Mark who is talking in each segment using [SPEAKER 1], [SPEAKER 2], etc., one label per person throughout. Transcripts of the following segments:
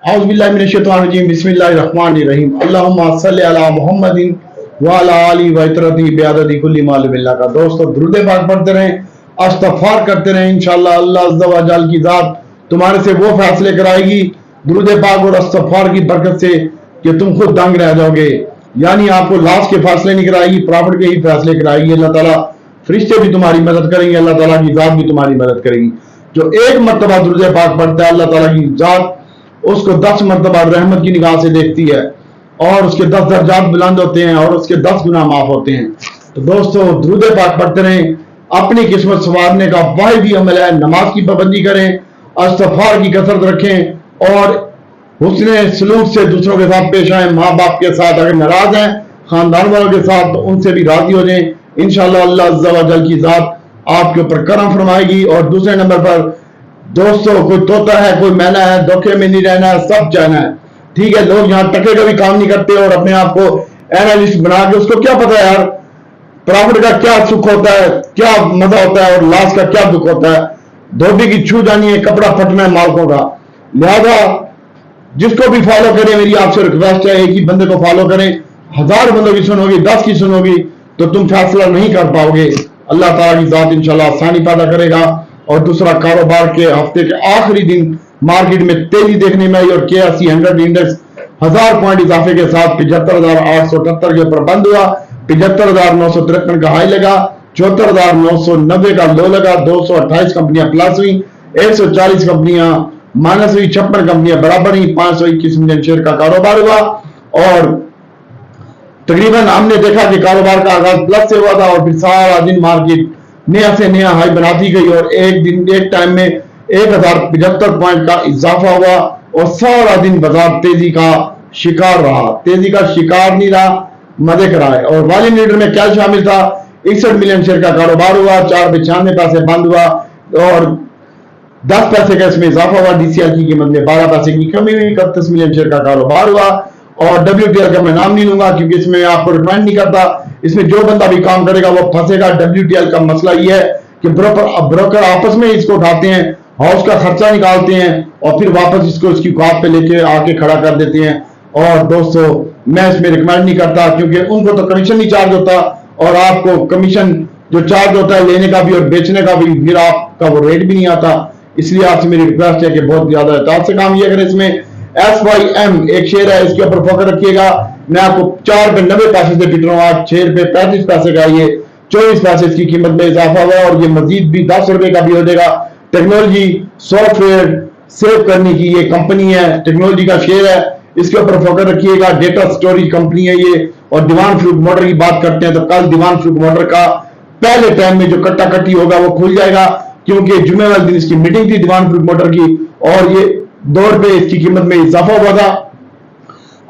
[SPEAKER 1] औज़ुबिल्लाहि बिस्मिल्लाहिर्रहमानिर्रहीम अल्लाहुम्मा सल्लि अला मुहम्मदिन व अला आलि व इतरती बिअददी कुल्ली मालुमिल्लाह का। दोस्तों दुरूद पाक पढ़ते रहें, इस्तग़फ़ार करते रहें, इंशाअल्लाह अल्लाह अज़्ज़ा व जल की ज़ात तुम्हारे से वो फैसले कराएगी दुरूद पाक और इस्तग़फ़ार की बरकत से कि तुम खुद दंग रह जाओगे। यानी आपको लॉस के फैसले नहीं कराएगी, प्रॉफिट के ही फैसले कराएगी। अल्लाह ताला फरिश्ते भी तुम्हारी मदद करेंगे, अल्लाह ताला की ज़ात भी तुम्हारी मदद करेगी। जो एक मरतबा दुरूद पाक पढ़ता है अल्लाह ताला की ज़ात उसको 10 मरतबा रहमत की निगाह से देखती है और उसके 10 दर्जात बुलंद होते हैं और उसके 10 गुनाह माफ होते हैं। तो दोस्तों दुरूद पाक पढ़ते रहें, अपनी किस्मत संवारने का वाहिद ही अमल है। नमाज की पाबंदी करें, इस्तग़फ़ार की कसरत रखें और हुस्न सलूक से दूसरों के साथ पेश आए। माँ बाप के साथ अगर नाराज हैं, खानदान वालों के साथ, तो उनसे भी राजी हो जाएं। इंशाअल्लाह अल्लाह अज़्ज़ा व जल की ज़ात आपके ऊपर करम फरमाएगी। और दूसरे नंबर पर दोस्तों कोई तोता है, कोई मैना है, धोखे में नहीं रहना है, सब जाना है। ठीक है, लोग यहाँ टके का भी काम नहीं करते और अपने आप को एनालिस्ट बना के, उसको क्या पता है यार प्रॉफिट का क्या सुख होता है, क्या मजा होता है और लॉस का क्या दुख होता है। धोबी की छू जानी है, कपड़ा फटना है मालकों का। लिहाजा जिसको भी फॉलो करें, मेरी आपसे रिक्वेस्ट है, एक ही बंदे को फॉलो करें। 1000 बंदों की सुनोगी, 10 की सुनोगी तो तुम फैसला नहीं कर पाओगे। अल्लाह ताला की ज़ात इंशाल्लाह आसानी पैदा करेगा। और दूसरा, कारोबार के हफ्ते के आखिरी दिन मार्केट में तेजी देखने में आई और KSE 100 इंडेक्स 1000 पॉइंट इजाफे के साथ 75,878 के ऊपर बंद हुआ। 75,953 का हाई लगा, 74,990 का लो लगा। 228 कंपनियां प्लस हुई, 140 कंपनियां माइनस हुई, 56 कंपनियां बराबर हुई। 521 मिलियन शेयर का कारोबार हुआ और तकरीबन हमने देखा कि कारोबार का आगाज प्लस से हुआ था और फिर सारा दिन मार्केट नया से नया हाई बनाती गई और एक टाइम में 1075 पॉइंट का इजाफा हुआ और सारा दिन बाजार तेजी का शिकार रहा। तेजी का शिकार नहीं रहा, मजे करा है। और वॉल्यूम लीडर में क्या शामिल था? 61 मिलियन शेयर का कारोबार हुआ, 4.96 पैसे बंद हुआ और 10 पैसे का इसमें इजाफा हुआ। DCL की कीमत में 12 पैसे की कमी हुई, 31 मिलियन शेयर का कारोबार हुआ। और WTL का मैं नाम नहीं लूंगा क्योंकि इसमें आपको रिकमेंड नहीं करता। इसमें जो बंदा भी काम करेगा वो फंसेगा। WTL का मसला ये है कि ब्रोकर आपस में इसको उठाते हैं, हाउस का खर्चा निकालते हैं और फिर वापस इसको इसकी औकात पे लेके आके खड़ा कर देते हैं। और दोस्तों मैं इसमें रिकमेंड नहीं करता क्योंकि उनको तो कमीशन नहीं चार्ज होता और आपको कमीशन जो चार्ज होता है लेने का भी और बेचने का भी, फिर आपका वो रेट भी नहीं आता। इसलिए आपसे मेरी रिक्वेस्ट है कि बहुत ज्यादा एहतियात से काम ये करें। इसमें SYM एक शेयर है, इसके ऊपर फोकस रखिएगा। मैं आपको 4 रुपए 90 पैसे से पिट रहा हूँ, आज 6 रुपए 35 पैसे का ये 24 पैसे इसकी कीमत में इजाफा हुआ और ये मजीद भी 10 रुपए का भी हो जाएगा। टेक्नोलॉजी सॉफ्टवेयर सेव करने की ये कंपनी है, टेक्नोलॉजी का शेयर है, इसके ऊपर फोकस रखिएगा। डेटा स्टोरेज कंपनी है ये। और दीवान फ्रूट मोटर की बात करते हैं तो कल दीवान फ्रूट मोटर का पहले टाइम में जो कट्टा कट्टी होगा वो खुल जाएगा क्योंकि जुमे वाले दिन इसकी मीटिंग थी दीवान फ्रूट मोटर की और ये 2 रुपए इसकी कीमत में इजाफा हुआ था।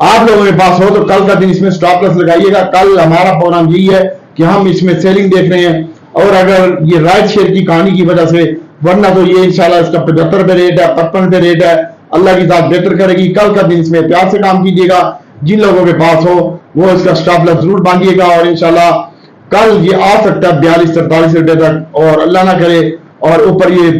[SPEAKER 1] आप लोगों के पास हो तो कल का दिन इसमें स्टॉप लॉस लगाइएगा। कल हमारा प्रोग्राम यही है कि हम इसमें सेलिंग देख रहे हैं और अगर ये राइट शेयर की कहानी की वजह से, वरना तो ये इंशाल्लाह इसका 75 रुपए रेट है, 55 रुपए रेट है। अल्लाह की ज़ात बेहतर करेगी। कल का दिन इसमें प्यार से काम कीजिएगा। जिन लोगों के पास हो वो इसका स्टॉप लॉस जरूर बांधिएगा और इंशाल्लाह कल ये आ सकता है 42-43 रुपए तक और अल्लाह ना करे और ऊपर ये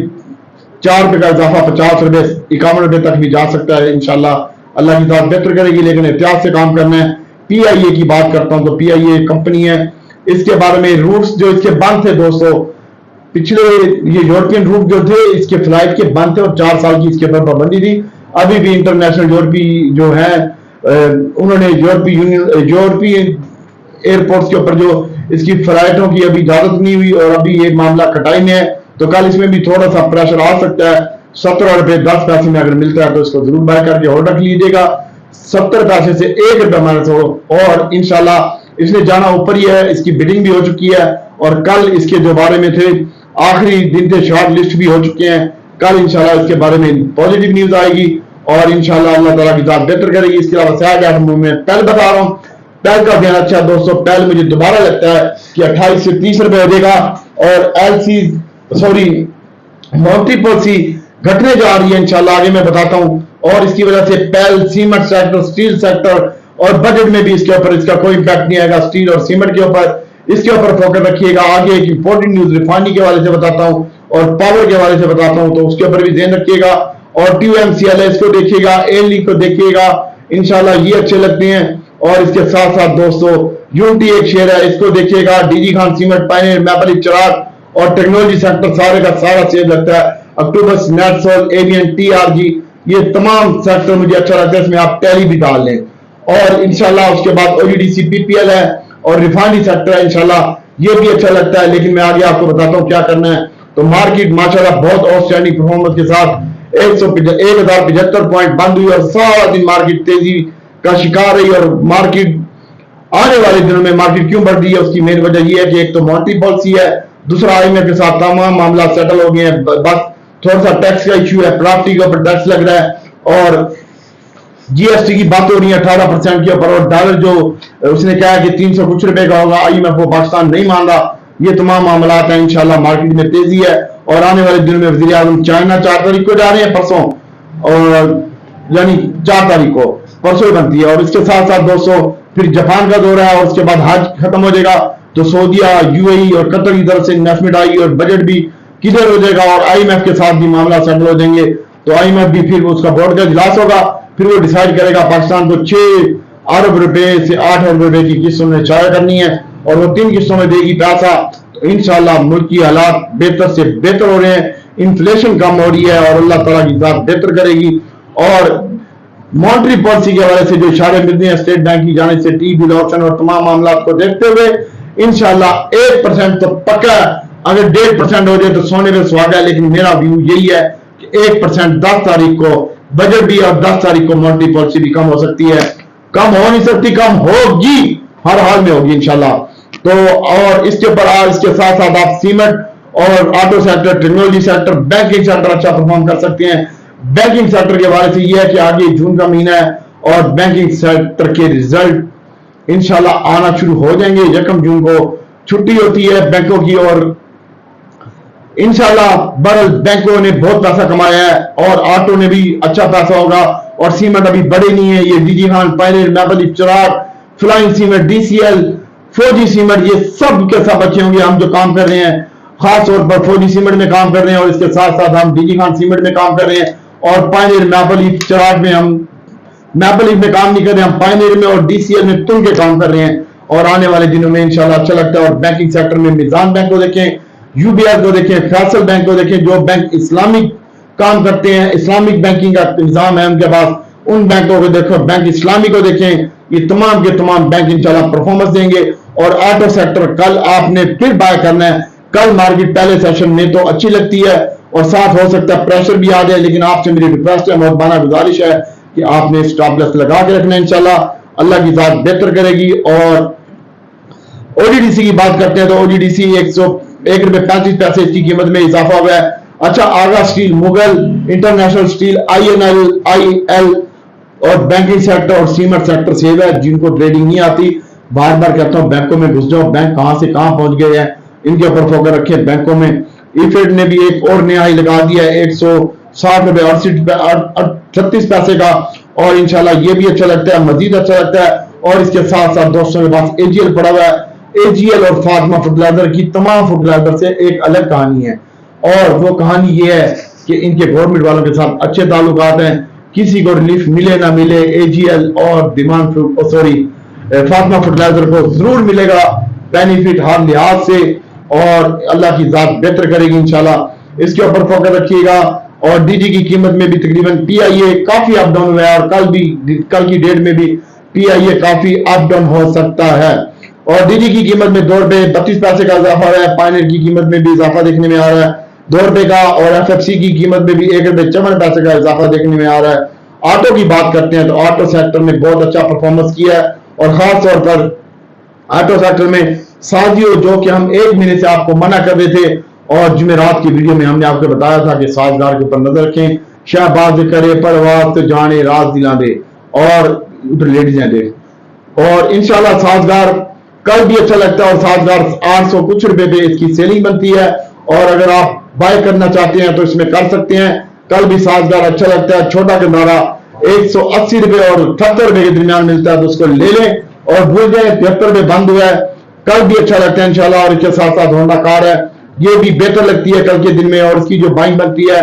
[SPEAKER 1] 4 रुपए का इजाफा 50 रुपए 51 रुपए तक भी जा सकता है। इंशाल्लाह अल्लाह की ज़ात बेहतर करेगी, लेकिन एहतियात से काम करना है। PIA की बात करता हूं तो PIA कंपनी है, इसके बारे में रूट्स जो इसके बंद थे दोस्तों, पिछले ये यूरोपियन रूट जो थे इसके फ्लाइट के बंद थे और 4 साल की इसके ऊपर पाबंदी थी। अभी भी इंटरनेशनल यूरोपीय जो है उन्होंने यूरोपीय एयरपोर्ट्स के ऊपर जो इसकी फ्लाइटों की अभी इजाजत नहीं हुई और अभी ये मामला कटाई में है। तो कल इसमें भी थोड़ा सा प्रेशर आ सकता है। 17 रुपए 10 पैसे में अगर मिलता है तो इसको जरूर बाय करके होल्ड रख लीजिएगा। 70 पैसे से 1 रुपया माइनस हो और इंशाल्लाह इसने जाना ऊपर ही है। इसकी बिडिंग भी हो चुकी है और कल इसके जो बारे में थे आखिरी दिन थे, शॉर्ट लिस्ट भी हो चुके हैं। कल इंशाल्लाह इसके बारे में पॉजिटिव न्यूज आएगी और इंशाल्लाह अल्लाह ताला की ज़ात बेहतर करेगी। इसके अलावा सयाह मैं पहले बता रहा हूँ, पहल का ध्यान अच्छा दोस्तों। पहल मुझे दोबारा लगता है कि 28 से 30 रुपए हो जाएगा और मल्टीपल सी घटने जा रही है इंशाल्लाह, आगे मैं बताता हूं। और इसकी वजह से पहल, सीमेंट सेक्टर, स्टील सेक्टर और बजट में भी इसके ऊपर इसका कोई इम्पैक्ट नहीं आएगा। स्टील और सीमेंट के ऊपर इसके ऊपर फोकस रखिएगा। आगे एक इंपॉर्टेंट न्यूज रिफाइनरी के हवाले से बताता हूं और पावर के हवाले से बताता हूं, तो उसके ऊपर भी ध्यान रखिएगा। और TUMCL है, इसको देखिएगा, एली को देखिएगा, इंशाल्लाह ये अच्छे लगते हैं। और इसके साथ साथ दोस्तों यूनिटी एक शेयर है, इसको देखिएगा, DG Khan cement, pioneer, maple leaf, Chirag और टेक्नोलॉजी सेक्टर सारे का सारा शेयर लगता है। अक्टूबस, नेटसोल, एवियन, TRG, ये तमाम सेक्टर मुझे अच्छा लगता है, इसमें आप टैली भी डाल लें। और इंशाल्लाह उसके बाद OGDC, PPL है और रिफाइनरी सेक्टर है, इंशाल्लाह ये भी अच्छा लगता है। लेकिन मैं आगे आपको बताता हूँ क्या करना है। तो मार्केट माशाल्लाह बहुत आउटस्टैंडिंग परफॉर्मेंस के साथ 1075 पॉइंट बंद हुई और सारा दिन मार्केट तेजी का शिकार रही। और मार्केट आने वाले दिनों में मार्केट क्यों बढ़ रही है, उसकी मेन वजह यह है कि एक तो मॉनेटरी पॉलिसी है, दूसरा IMF के साथ तमाम मामला सेटल हो गए हैं, बस थोड़ा सा टैक्स का इश्यू है, प्रॉपर्टी के ऊपर टैक्स लग रहा है और GST की बात हो रही है 18% के ऊपर। और डॉलर जो उसने कहा कि 300 कुछ रुपए का होगा, IMF वो पाकिस्तान नहीं मान रहा। ये तमाम मामला है, इंशाल्लाह मार्केट में तेजी है। और आने वाले दिनों में वज़ीर आज़म चाइना 4 तारीख को जा रहे हैं, परसों, और यानी 4 तारीख को परसों बनती है। और इसके साथ साथ दोस्तों फिर जापान का दौरा है और उसके बाद हज खत्म हो जाएगा, तो सऊदीया, UAE और कतर की तरफ से इन्वेस्टमेंट आई और बजट भी क्लियर हो जाएगा और IMF के साथ भी मामला सेटल हो जाएंगे। तो IMF भी फिर उसका बोर्ड का इजलास होगा, फिर वो डिसाइड करेगा पाकिस्तान को 6 अरब रुपए से 8 अरब रुपए की किस्तों में चाय करनी है और वो 3 किस्तों में देगी पैसा। तो इंशाल्लाह मुल्क की हालात बेहतर से बेहतर हो रहे हैं, इन्फ्लेशन कम हो रही है और अल्लाह ताला की जात बेहतर करेगी। और मॉनेटरी पॉलिसी के हवाले से जो इशारे मिलते हैं स्टेट बैंक की जाने से, T-बिल ऑप्शन और तमाम मामला को देखते हुए इंशाल्लाह 1% तो पक्का है। अगर 1.5% हो जाए तो सोने पे सुहागा है, लेकिन मेरा व्यू यही है कि 1% 10 तारीख को बजट भी और 10 तारीख को मॉनेटरी पॉलिसी भी कम हो सकती है। कम हो नहीं सकती, कम होगी, हर हाल में होगी इंशाल्लाह। तो और इसके ऊपर इसके साथ साथ आप सीमेंट और auto sector, technology sector, banking sector अच्छा परफॉर्म कर सकते हैं। बैंकिंग सेक्टर के बारे से यह है कि आगे जून का महीना है और बैंकिंग सेक्टर के रिजल्ट इंशाल्लाह आना शुरू हो जाएंगे। 1 जून को छुट्टी होती है बैंकों की और इंशाल्लाह बरल बैंकों ने बहुत पैसा कमाया है और ऑटो ने भी अच्छा पैसा होगा और सीमेंट अभी बड़े नहीं है। ये DG Khan, pioneer, maple leaf, Chirag, flying cement, DCL, Fauji cement, ये सब के सब अच्छे होंगे। हम जो काम कर रहे हैं खास तौर पर फौजी सीमेंट में काम कर रहे हैं और इसके साथ साथ हम डीजी खान सीमेंट में काम कर रहे हैं और पायनियर, मैपल लीफ, चिराग में हम मैपल लीफ में काम नहीं कर रहे, हम पायनियर में और DCL में तुम के काम कर रहे हैं। और आने वाले दिनों में इंशाल्लाह अच्छा लगता है। और बैंकिंग सेक्टर में मिजान बैंक को देखें, UBS को देखें, फैसल बैंक को देखें, जो बैंक इस्लामिक काम करते हैं, इस्लामिक बैंकिंग का निजाम है उनके पास, उन बैंकों को देखो, बैंक इस्लामी को देखें, ये तमाम के तमाम बैंक इंशाल्लाह परफॉर्मेंस देंगे। और ऑटो सेक्टर कल आपने फिर बाय करना है। कल मार्केट पहले सेशन में तो अच्छी लगती है और साथ हो सकता है प्रेशर भी आ जाए, लेकिन आपसे मेरी रिक्वेस्ट है, मोहब्बाना गुजारिश है कि आपने स्टॉप लॉस लगा के रखना है। इंशाल्लाह अल्लाह की जात बेहतर करेगी। और OGDC की बात करते हैं तो OGDC 101 रुपए 35 पैसे इसकी कीमत में इजाफा हुआ है। अच्छा, Agha steel, Mughal, international steel, INL, IL और बैंकिंग सेक्टर और सीमेंट सेक्टर सेव है जिनको ट्रेडिंग नहीं आती। बार बार कहता हूं बैंकों में घुस जाओ, बैंक कहां से कहां पहुंच गए हैं, इनके ऊपर फोकस रखें बैंकों में। इफेड ने भी एक और नया हाई लगा दिया है 160 रुपए 38 पैसे का और इंशाल्लाह ये भी अच्छा लगता है, मजीद अच्छा लगता है। और इसके साथ साथ दोस्तों के पास AGL पड़ा हुआ है। AGL और फातिमा फर्टिलाइजर की तमाम फर्टिलाइजर से एक अलग कहानी है और वो कहानी ये है कि इनके गवर्नमेंट वालों के साथ अच्छे ताल्लुकात हैं। किसी को रिलीफ मिले ना मिले, AGL और फातिमा फर्टिलाइजर को जरूर मिलेगा बेनिफिट हर लिहाज से और अल्लाह की जात बेहतर करेगी इंशाल्लाह। इसके ऊपर फोकस रखिएगा। और DG की कीमत में भी तकरीबन PIA काफी अप डाउन हुआ है और कल की डेट में भी PIA काफी अप डाउन हो सकता है। और DG की कीमत में 2 रुपए 32 पैसे का इजाफा है। पायनियर की कीमत में भी इजाफा देखने में आ रहा है 2 रुपए का और FFC की कीमत में भी 1 रुपए 54 पैसे का इजाफा देखने में आ रहा है। ऑटो की बात करते हैं तो ऑटो सेक्टर ने बहुत अच्छा परफॉर्मेंस किया है और खास तौर पर ऑटो सेक्टर में साजियो, जो कि हम 1 महीने से आपको मना कर रहे थे और जुमेरात की वीडियो में हमने आपको बताया था कि साजगार के ऊपर नजर रखें, शहबाज करे परवाज तो जाने राज दिला दे और उधर लेडीज दे। और इंशाल्लाह साजगार कल भी अच्छा लगता है और साजगार 800 कुछ रुपए पे इसकी सेलिंग बनती है और अगर आप बाय करना चाहते हैं तो इसमें कर सकते हैं। कल भी साजगार अच्छा लगता है। छोटा किनारा 180 रुपए और 78 रुपए के दरमियान मिलता है तो उसको ले लें और भूल जाए 73 रुपए बंद हुआ है। कल भी अच्छा लगता है इंशाल्लाह। और इसके साथ साथ होंडा कार है, ये भी बेहतर लगती है कल के दिन में और इसकी जो बाइंग बनती है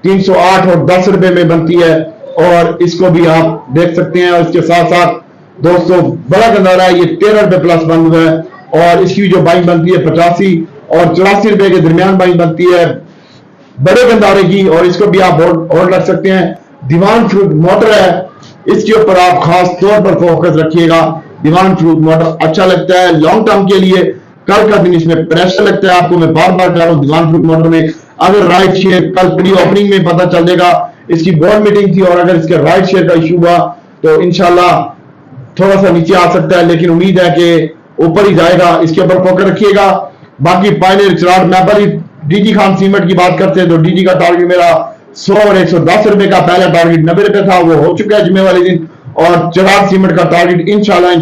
[SPEAKER 1] 308 और 10 रुपए में बनती है, और इसको भी आप देख सकते हैं। और इसके साथ साथ दोस्तों बड़ा गंदारा है, ये 13 रुपए प्लस बंद हुआ है, और इसकी जो बाइंग बनती है 85 और 84 रुपए के दरमियान बाइंग बनती है बड़े गंदारे की, और इसको भी आप होल्ड रख सकते हैं। दीवान फ्रूट मोटर है, इसके ऊपर आप खास तौर पर फोकस रखिएगा। दीवान फ्रूट मोटर अच्छा लगता है लॉन्ग टर्म के लिए। कल का दिन इसमें प्रेशर लगता है, आपको मैं बार बार कह रहा हूं दीवान फ्रूट मोटर में अगर राइट शेयर, कल प्री ओपनिंग में पता चल जाएगा, इसकी बोर्ड मीटिंग थी, और अगर इसके राइट शेयर का इशू हुआ तो इंशाल्लाह थोड़ा सा नीचे आ सकता है, लेकिन उम्मीद है कि ऊपर ही जाएगा। इसके ऊपर फोकस रखिएगा। बाकी पायनियर चिराग मैपल डीजी खान सीमेंट की बात करते हैं तो डीजी का टारगेट मेरा 100 और 110 रुपए का, पहला टारगेट 90 रुपए था, वो हो चुका है जुमे वाले दिन। और चिराग सीमेंट का टारगेट इंशाल्लाह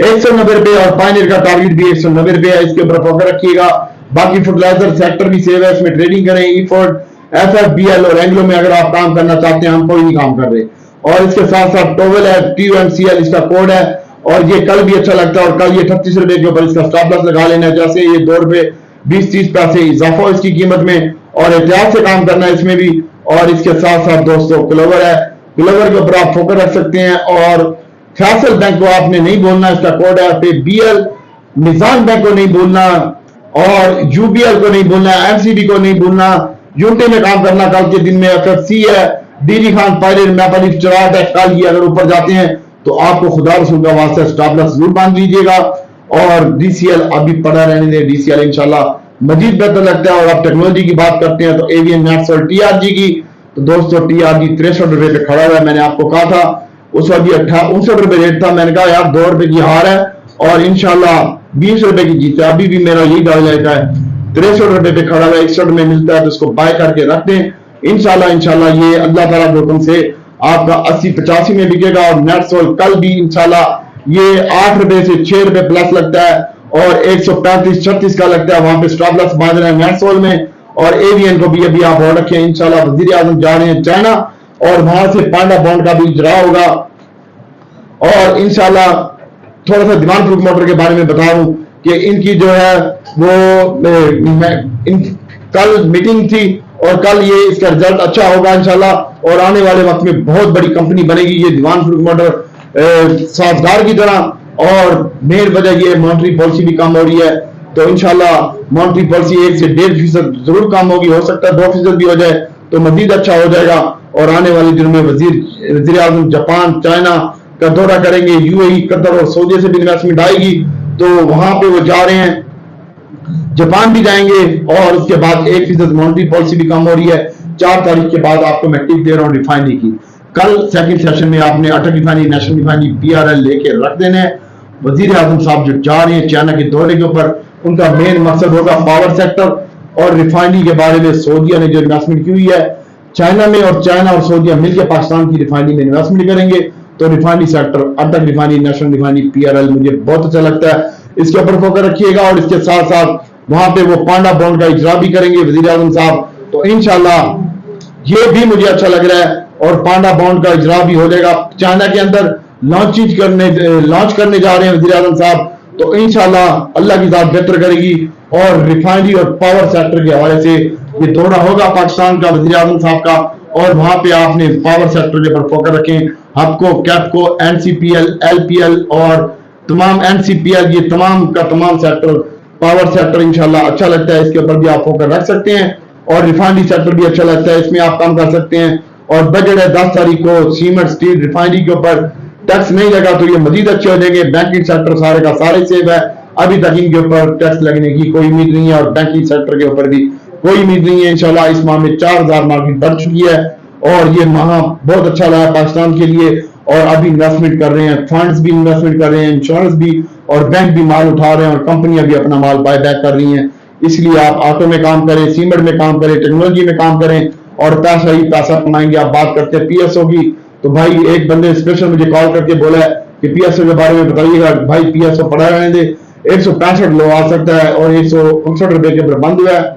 [SPEAKER 1] 190 रुपए, और पायनियर का टारगेट भी 190 रुपए है। इसके ऊपर फोकस रखिएगा। बाकी फर्टिलाइजर सेक्टर भी सेव है, इसमें ट्रेडिंग करें। ईफोर्ड, एफएफबीएल और एंग्लो में अगर आप काम करना चाहते हैं, हम कोई नहीं काम कर रहे। और इसके साथ साथ टोवेल है, TUMCL इसका कोड है, और ये कल भी अच्छा लगता है, और कल ये 38 रुपए के ऊपर इसका स्टॉप लॉस लगा लेना है, जैसे ये 2 रुपए 20-30 पैसे इजाफा इसकी कीमत में, और एहतियात से काम करना है इसमें भी। और इसके साथ साथ दोस्तों क्लोवर है, क्लोवर के ऊपर आप फोकस रख सकते हैं। और फैसल बैंक को आपने नहीं बोलना, इसका कोड है BL, निजाम बैंक को नहीं बोलना, और UBL को नहीं बोलना, MCB को नहीं बोलना, यूनिटी में काम करना। कल के दिन में FFC है, डीजी खान, पायनियर, मैपल चिराग है। कल ये अगर ऊपर जाते हैं तो आपको खुदा रसूल का वास्ता स्टॉप लॉस जरूर बांध लीजिएगा। और DCL अभी पड़ा रहने दें, DCL इंशाल्लाह मजीद बेहतर लगता है। और अब टेक्नोलॉजी की बात करते हैं तो एवियन नेट्स और TRG की, तो दोस्तों TRG 63 रुपए पे खड़ा हुआ है। मैंने आपको कहा था उस वक्त 59 रुपए रेट था, मैंने कहा यार 2 रुपए की हार है और इंशाल्लाह 20 रुपए की जीत है। अभी भी मेरा यही डाल जाता है, 63 रुपए पे खड़ा हुआ है, 61 में मिलता है तो उसको बाय करके रख दें। इंशाल्लाह ये अल्लाह ताला के हुक्म से आपका 80-85 में बिकेगा। और नेट सोल कल भी इंशाल्लाह ये 8 रुपए से 6 रुपए प्लस लगता है, और 135-36 का लगता है, वहां पे स्टॉप लॉस बांध रहे हैं नेट सोल में। और एवियन को भी अभी आप और रखें, इंशाल्लाह वजीर आजम जा रहे हैं चाइना, और वहां से पांडा बॉन्ड का भी इजरा होगा। और इंशाल्लाह थोड़ा सा दीवान फ्रूट मोटर के बारे में बता दूं कि इनकी जो है वो कल मीटिंग थी, और कल ये इसका रिजल्ट अच्छा होगा इंशाल्लाह, और आने वाले वक्त में बहुत बड़ी कंपनी बनेगी ये दीवान फ्रूट मोटर साजगार की तरह। और मेन वजह ये मॉनेटरी पॉलिसी भी कम हो रही है, तो इंशाल्लाह मॉनेटरी पॉलिसी 1 से 1.5% जरूर कम होगी, हो सकता है 2% भी हो जाए तो मजीद अच्छा हो जाएगा। और आने वाले दिनों में वजीर आजम जापान, चाइना का दौरा करेंगे, UAE, कतर और सऊदी से भी इन्वेस्टमेंट आएगी, तो वहां पे वो जा रहे हैं। जापान भी जाएंगे, और उसके बाद 1% मॉनेटरी पॉलिसी भी कम हो रही है। 4 तारीख के बाद आपको मैं टिप दे रहा हूँ रिफाइनरी की। कल सेकंड सेशन में आपने अटल रिफाइनरी, नेशनल रिफाइनरी, PRL लेके रख देने हैं। वजीर आजम साहब जो जा रहे हैं चाइना के दौरे के ऊपर, उनका मेन मकसद होगा पावर सेक्टर और रिफाइनरी के बारे में। सऊदीया ने जो इन्वेस्टमेंट की हुई है चाइना में, और चाइना और सऊदीया मिलकर पाकिस्तान की रिफाइनरी में इन्वेस्टमेंट करेंगे, तो रिफाइनरी सेक्टर, अटल रिफाइनरी, नेशनल रिफाइनरी, PRL मुझे बहुत अच्छा लगता है। इसके ऊपर फोकस रखिएगा। और इसके साथ साथ वहां पे वो पांडा बॉन्ड का इजरा भी करेंगे वजीर आजम साहब, तो इंशाल्लाह ये भी मुझे अच्छा लग रहा है। और पांडा बॉन्ड का इजरा भी हो जाएगा चाइना के अंदर, लॉन्च करने जा रहे हैं वजीर आजम साहब, तो इंशाल्लाह अल्लाह की जात बेहतर करेगी। और रिफाइनरी और पावर सेक्टर के हवाले से ये दौरा होगा पाकिस्तान का वजीर आजम साहब का, और वहां पे आपने पावर सेक्टर के ऊपर फोकस रखें। हबको, कैपको, NCPL, LPL और तमाम NCPL, ये तमाम का तमाम सेक्टर, पावर सेक्टर इंशाल्लाह अच्छा लगता है, इसके ऊपर भी आप फोकस रख सकते हैं। और रिफाइनरी सेक्टर भी अच्छा लगता है, इसमें आप काम कर सकते हैं। और बजट है 10 तारीख को, सीमेंट, स्टील, रिफाइनरी के ऊपर टैक्स नहीं लगा तो ये मजीद अच्छे हो जाएंगे। बैंकिंग सेक्टर सारे का सारे सेव है, अभी तक इनके ऊपर टैक्स लगने की कोई उम्मीद नहीं है, और बैंकिंग सेक्टर के ऊपर भी कोई उम्मीद नहीं है। इंशाल्लाह इस माह में 4000 मार्केट बढ़ चुकी है, और ये माह बहुत अच्छा रहा पाकिस्तान के लिए। और अभी इन्वेस्टमेंट कर रहे हैं, फंड्स भी इन्वेस्टमेंट कर रहे हैं, इंश्योरेंस भी, और बैंक भी माल उठा रहे हैं, और कंपनियां भी अपना माल बाय बैक कर रही हैं। इसलिए आप ऑटो में काम करें, सीमेंट में काम करें, टेक्नोलॉजी में काम करें, और पैसा ही पैसा कमाएंगे। आप बात करते हैं PSO की, तो भाई एक बंदे स्पेशल मुझे कॉल करके बोला है कि PSO के बारे में बताइएगा। भाई PSO पड़ा रहने दे, 165 लो आ सकता है, और 159 रुपए के ऊपर बंद हुआ है,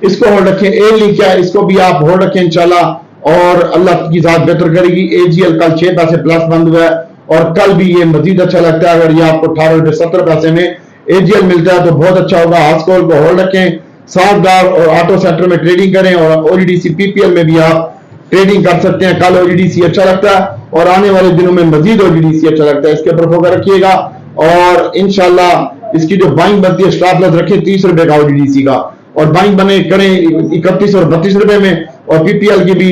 [SPEAKER 1] इसको होल्ड रखें। ए लिंक है, इसको भी आप होल्ड रखें इंशाल्लाह, और अल्लाह की जात बेहतर करेगी। AGL कल 6 पैसे प्लस बंद हुआ है, और कल भी ये मजीद अच्छा लगता है। अगर ये आपको 18 रुपए 70 पैसे में AGL मिलता है तो बहुत अच्छा होगा। हास्कोल को होल्ड रखें, साझगार और ऑटो सेक्टर में ट्रेडिंग करें, और ओजीडीसी पीपीएल में भी आप ट्रेडिंग कर सकते हैं। कल ओजीडीसी अच्छा लगता है और आने वाले दिनों में मजीद ओजीडीसी अच्छा लगता है, इसके ऊपर फोकस रखिएगा। और इंशाल्लाह इसकी जो बाइंग बनती है स्टॉप लॉस रखें 30 रुपए का ओजीडीसी का, और बाइंग बने करें 31 और 32 रुपए में, और पीपीएल की भी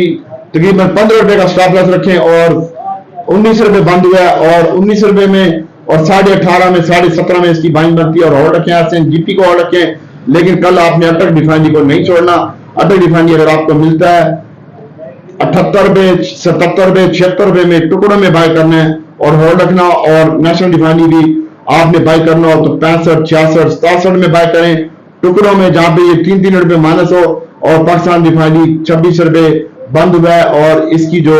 [SPEAKER 1] तकरीबन 15 रुपए का स्टॉप लॉस रखें, और 19 रुपए बंद हुआ है, और 19 रुपए में और 18.5 में 17.5 में इसकी बाइंग बनती है, और होल्ड रखें ऐसे जीपी को होल्ड रखें। लेकिन कल आपने अटक रिफाइनरी को नहीं छोड़ना। अटक रिफाइनरी अगर आपको मिलता है 78 रुपए, 77 रुपए, 76 रुपए में टुकड़ों में बाय करना है और होल्ड रखना, और नेशनल रिफाइनरी भी आपने बाय करना हो तो 65, 66, 67 में बाय करें टुकड़ों में, जहां पे ये 3-3 रुपए माइनस हो। और पाकिस्तान रिफाइनरी 26 रुपए बंद हुआ है, और इसकी जो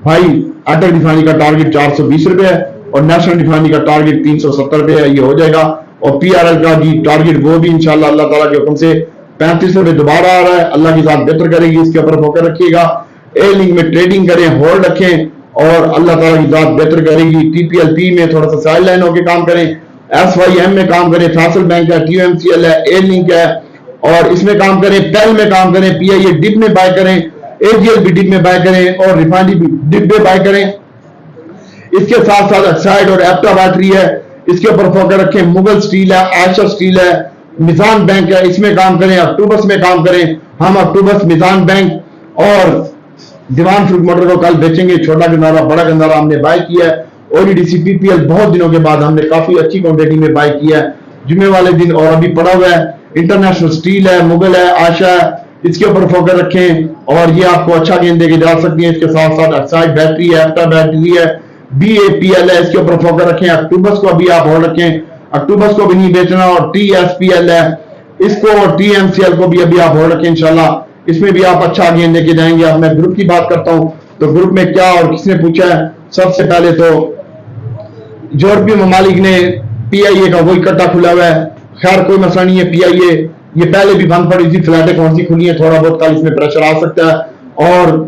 [SPEAKER 1] भाई अटक रिफाइनरी का टारगेट 420 रुपए है, और नेशनल रिफाइनरी का टारगेट 370 रुपए है, ये हो जाएगा। और पीआरएल का जी टारगेट वो भी इंशाल्लाह अल्लाह ताला के हुक्म से 35 रुपए दोबारा आ रहा है, अल्लाह की जात बेहतर करेगी, इसके ऊपर फोकस रखिएगा। ए लिंक में ट्रेडिंग करें, होल्ड रखें, और अल्लाह ताला की जात बेहतर करेगी। टीपीएलपी में थोड़ा सा साइड लाइन होकर काम करें, एसवाईएम में काम करें, फैसल बैंक है, टीएमसीएल है, ए लिंक है, और इसमें काम करें, पेल में काम करें, पीआईए डिप में बाय करें, एजीएल भी डिप में बाय करें, और रिफाइनरी भी डिप में बाय करें। इसके साथ साथ एक्साइड और एप्टा बैटरी है, इसके ऊपर फोकस रखें। मुगल स्टील है, आयशर स्टील है, मिजान बैंक है, इसमें काम करें। अक्टूबस में काम करें, हम अक्टूबस, मिजान बैंक और दीवान फ्रूट मोटर को कल बेचेंगे। छोटा गंदारा, बड़ा गंदारा हमने बाय किया है। ओजीडीसी पीपीएल बहुत दिनों के बाद हमने काफी अच्छी क्वांटिटी में बाय किया है जुम्मे वाले दिन, और अभी पड़ा हुआ है। इंटरनेशनल स्टील है, मुगल है, आशा है, इसके ऊपर फोकस रखें, और ये आपको अच्छा गेंद देके जा सकती है। इसके साथ साथ एक्साइड बैटरी है, एप्टा बैटरी है, बीएपीएल है, इसके ऊपर फोकस रखें। अक्टूबस को अभी आप होल्ड रखें, अक्टूबस को भी नहीं बेचना। और टीएसपीएल है, इसको, और टीएमसीएल को भी अभी आप होल्ड रखें, इंशाल्लाह इसमें भी आप अच्छा गेंद लेके जाएंगे। अब मैं ग्रुप की बात करता हूं, तो ग्रुप में क्या और किसने पूछा है। सबसे पहले तो यूरोपीय ममालिक ने पीआईए का वो इकट्ठा खुला हुआ है, खैर कोई मसला नहीं है। पीआईए ये पहले भी बंद पड़ी थी, फ्लैटें कौन सी खुली है, थोड़ा बहुत कल इसमें प्रेशर आ सकता है। और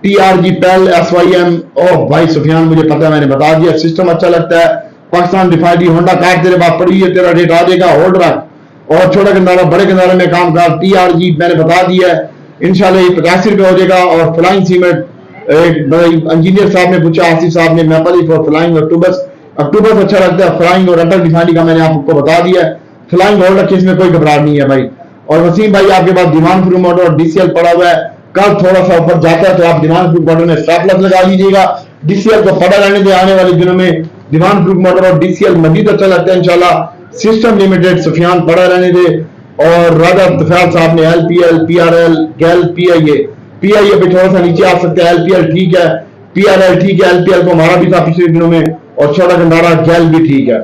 [SPEAKER 1] टीआरजी, पेल, एसवाईएम, ओह भाई सुफियान मुझे पता है, मैंने बता दिया, सिस्टम अच्छा लगता है। पाकिस्तान रिफाइनरी, होंडा कार तेरे बात पड़ी है, तेरा रेट आ जाएगा, होल्ड रख। और छोटा गंदारा, बड़े गंदारे में काम कर। टीआरजी मैंने बता दिया है, इंशाल्लाह ये 85 रुपए हो जाएगा। और फ्लाइंग सीमेंट, इंजीनियर साहब ने पूछा, आसिफ साहब ने, मैपली फॉर फ्लाइंग अक्टूबस, अक्टूबस अच्छा लगता है। फ्लाइंग और अटल रिफाइनरी का मैंने आपको बता दिया है, फ्लाइंग होल्ड रखिए, इसमें कोई घबराहट नहीं है भाई। और वसीम भाई आपके पास दीवान फ्रूट मोटर और डीसीएल पड़ा हुआ है, कल थोड़ा सा ऊपर जाता है तो आप दीवान फ्रूट मोटर में स्टॉप लॉस लगा लीजिएगा। डीसीएल को पड़ा रहने दे, आने वाले दिनों में दीवान फ्रूट मोटर और डीसीएल मजीद अच्छा लगता है इंशाल्लाह। सिस्टम लिमिटेड सुफियान पड़ा रहने दे, और राजा तफैल साहब ने एलपीएल, पीआरएल, गैल, पीआईए पे थोड़ा सा नीचे आ सकते हैं। एलपीएल ठीक है, पीआरएल ठीक है, एलपीएल को मारा भी था पिछले दिनों में, और छोटा गंदारा, गैल भी ठीक है।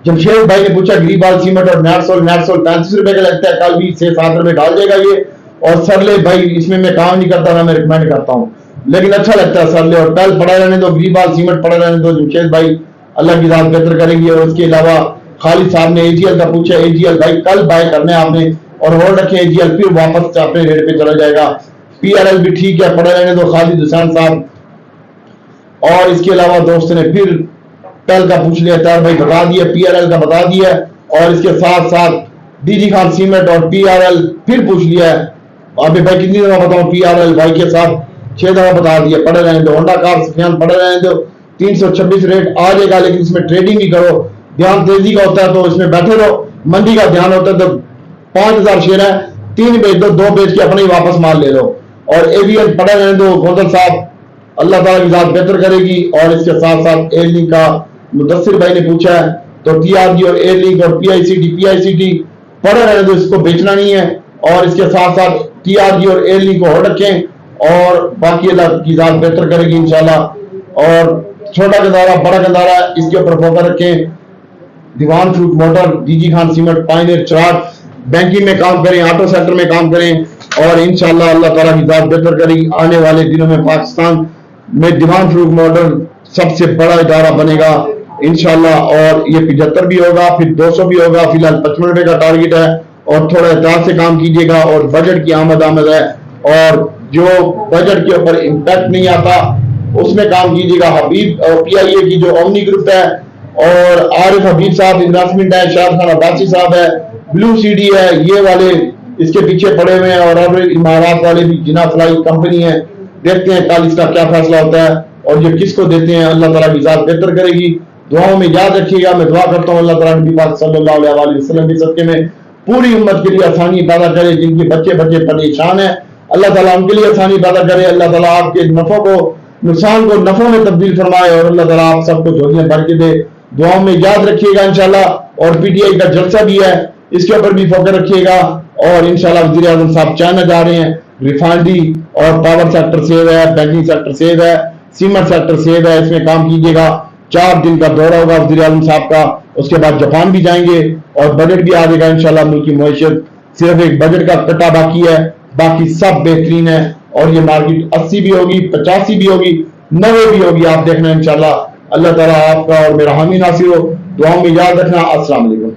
[SPEAKER 1] जमशेद भाई ने पूछा ग्रीबाल सीमेंट और नेटसोल 35 रुपए का लगता है, कल भी 6-7 रुपए डाल देगा ये। और सरले भाई इसमें मैं काम नहीं करता ना, मैं रिकमेंड करता हूँ, लेकिन अच्छा लगता है सरले। और पेल पड़ा रहने दो, ग्रीबाल सीमेंट पड़ा रहने दो, जमशेद भाई अल्लाह की जात बेहतर करेंगे। और उसके अलावा खालिद साहब ने एजीएल का पूछा, एजीएल भाई कल बाय करने आपने, और होल्ड रखे एजीएल, फिर वापस अपने रेट पे चला जाएगा। पीआरएल भी ठीक है, पड़ा रहने दो, खालिद हुसैन साहब। और इसके अलावा दोस्त ने फिर पेल का पूछ लिया, तार भाई बता दिया, पीआरएल का बता दिया, और इसके साथ साथ डीजी खान सीमेंट और पीआरएल फिर पूछ लिया है। अभी भाई कितनी दफा बताऊं, पीआरएल भाई के साथ 6 दफा बता दिया, पड़े रहने दो। होंडा कार सुफियान पड़े रहने दो, 326 रेट आ जाएगा, लेकिन इसमें ट्रेडिंग भी करो, ध्यान तेजी का होता है तो इसमें बैठे रहो, मंदी का ध्यान होता है तो 5000 शेयर है, 3 बेच दो, 2 बेच के अपने ही वापस माल ले लो। और एवीएल पड़े रहने दो, गोदल साहब अल्लाह ताला की जात बेहतर करेगी। और इसके साथ साथ एयर लिंक का मुदस्सिर भाई ने पूछा है, तो टीआरजी और एयर लिंक और पीआईसीटी पड़े रहने दो, इसको बेचना नहीं है। और इसके साथ साथ टीआरजी और एयर लिंक को होल्ड रखें, और बाकी अल्लाह की जात बेहतर करेगी इंशाल्लाह। और छोटा गंदारा, बड़ा गंदारा, इसके ऊपर फोकस रखें। Dewan Farooque motor, DG Khan cement, pioneer, Chirag, banking में काम करें, ऑटो सेक्टर में काम करें, और इंशाल्लाह अल्लाह ताला की जात बेहतर करेगी। आने वाले दिनों में पाकिस्तान में दीवान फ्रूट मोटर सबसे बड़ा इदारा बनेगा इंशाल्लाह। और ये 75 भी होगा, फिर 200 भी होगा। फिलहाल 55 रुपए का टारगेट है, और थोड़ा एहतियात से काम कीजिएगा। और बजट की आमद है, और जो बजट के ऊपर इम्पैक्ट नहीं आता उसमें काम कीजिएगा। हबीब और पीआईए की जो ओमनी ग्रुप है, और आरिफ हबीब साहब इन्वेस्टमेंट है, शाह खान अब्बासी साहब है, ब्लू सीडी है, ये वाले इसके पीछे पड़े हुए हैं, और अब इमारात वाले भी जिना फ्लाई कंपनी है। देखते हैं कल इसका क्या फैसला होता है और ये किसको देते हैं। अल्लाह ताला की जात बेहतर करेगी। दुआओं में याद रखिएगा। मैं दुआ करता हूँ अल्लाह ताला नबी पाक सल्लल्लाहु अलैहि वसल्लम के सदके में पूरी उम्मत के लिए आसानी पैदा करे। जिनके बच्चे परेशान है, अल्लाह ताला उनके लिए आसानी पैदा करे। अल्लाह ताला आपके नफों को, नुकसान को नफों में तब्दील फरमाए, और अल्लाह ताला आप सबको झोलियां भर के दे। दुआओं में याद रखिएगा इंशाल्लाह। और पीटीआई का जलसा भी है, इसके ऊपर भी फोकस रखिएगा। और इंशाल्लाह वज़ीर आज़म साहब चाइना जा रहे हैं। रिफाइनरी और पावर सेक्टर सेव है, बैंकिंग सेक्टर सेव है, सीमेंट सेक्टर सेव है, इसमें काम कीजिएगा। 4 दिन का दौरा होगा वज़ीर आज़म साहब का। उसके बाद जापान भी जाएंगे और बजट भी आ जाएगा इंशाल्लाह। मुल्क की मईशत सिर्फ एक बजट का कटा बाकी है, बाकी सब बेहतरीन है। और ये मार्केट 80 भी होगी, 85 भी होगी, 90 भी होगी। आप देखना इंशाल्लाह। अल्लाह ताला आपका और मेरा हामी नासिर हो। दुआओं में याद रखना। अस्सलाम वालेकुम।